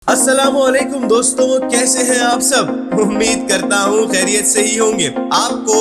अस्सलामुअलैकुम दोस्तों, कैसे हैं आप सब। उम्मीद करता हूँ खैरियत से ही होंगे। आपको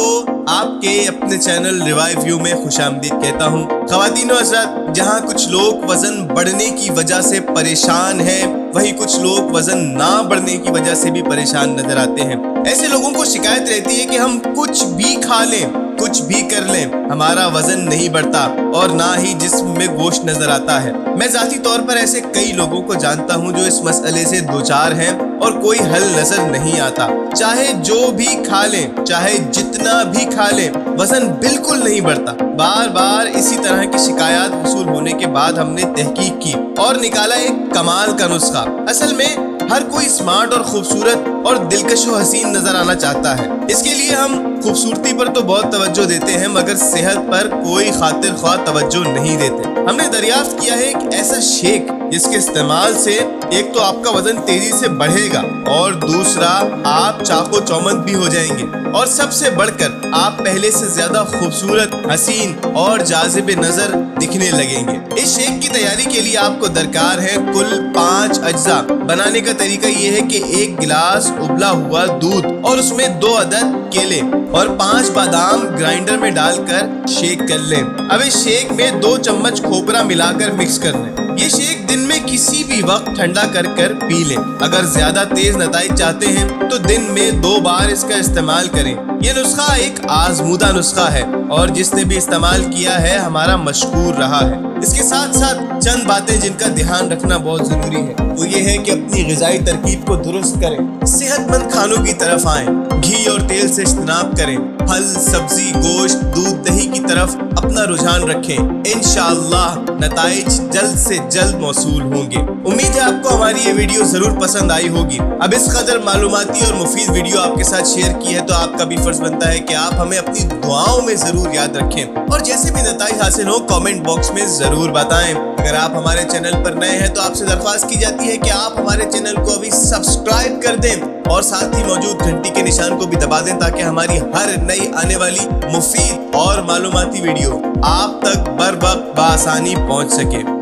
आपके अपने चैनल रिवाइव व्यू में खुशामदीद कहता हूँ। ख़वातीन और हज़रात, जहाँ कुछ लोग वजन बढ़ने की वजह से परेशान हैं, वहीं कुछ लोग वजन ना बढ़ने की वजह से भी परेशान नजर आते हैं। ऐसे लोगों को शिकायत रहती है कि हम कुछ भी खा लें, कुछ भी कर लें, हमारा वजन नहीं बढ़ता और ना ही जिस्म में गोश्त नजर आता है। मैं ज़ाती तौर पर ऐसे कई लोगों को जानता हूँ जो इस मसले से दो चार हैं और कोई हल नजर नहीं आता। चाहे जो भी खा लें, चाहे जितना भी खा लें, वजन बिल्कुल नहीं बढ़ता। बार बार इसी तरह की शिकायत वसूल होने के बाद हमने तहकीक की और निकाला एक कमाल का नुस्खा। असल में हर कोई स्मार्ट और खूबसूरत और दिलकश व हसीन नजर आना चाहता है। इसके लिए हम खूबसूरती पर तो बहुत तवज्जो देते हैं, मगर सेहत पर कोई खातिर ख्वाह तवज्जो नहीं देते। हमने दरियाफ्त किया है एक ऐसा शेक जिसके इस्तेमाल से एक तो आपका वजन तेजी से बढ़ेगा और दूसरा आप चाको चौमंद भी हो जाएंगे और सबसे बढ़कर आप पहले से ज्यादा खूबसूरत, हसीन और जाज़िब नजर दिखने लगेंगे। इस शेक की तैयारी के लिए आपको दरकार है कुल 5 अज्जा। बनाने का तरीका ये है कि 1 गिलास उबला हुआ दूध और उसमें 2 अदद केले और 5 बादाम ग्राइंडर में डालकर शेक कर लें। अब इस शेक में 2 चम्मच खोपरा मिलाकर मिक्स कर लें। ये शेक दिन में किसी भी वक्त ठंडा कर कर पी लें। अगर ज्यादा तेज नताइज चाहते हैं तो दिन में 2 बार इसका इस्तेमाल करें। ये नुस्खा एक आजमूदा नुस्खा है और जिसने भी इस्तेमाल किया है हमारा मशकूर रहा है। इसके साथ साथ चंद बातें जिनका ध्यान रखना बहुत जरूरी है, वो ये है कि अपनी ग़िज़ाई तरकीब को दुरुस्त करें, सेहतमंद खानों की तरफ आएं, घी और तेल से इज्तनाब करें, फल, सब्जी, गोश्त, दूध, दही की तरफ अपना रुझान रखें। इंशाअल्लाह नताइज जल्द से जल्द मौसूल होंगे। उम्मीद है आपको हमारी ये वीडियो जरूर पसंद आई होगी। अब इस कदर मालूमाती और मुफीद वीडियो आपके साथ शेयर की है तो आपका भी फर्ज बनता है कि आप हमें अपनी दुआओं में जरूर याद रखें और जैसे भी नताइज हासिल हो कमेंट बॉक्स में जरूर बताएं। अगर आप हमारे चैनल पर नए हैं तो आपसे दरख्वास्त की जाती है कि आप हमारे चैनल को अभी सब्सक्राइब कर दें और साथ ही मौजूद घंटी के निशान को भी दबा दें ताकि हमारी हर नई आने वाली मुफीद और मालूमाती वीडियो आप तक बर वक्त बआसानी पहुंच सके।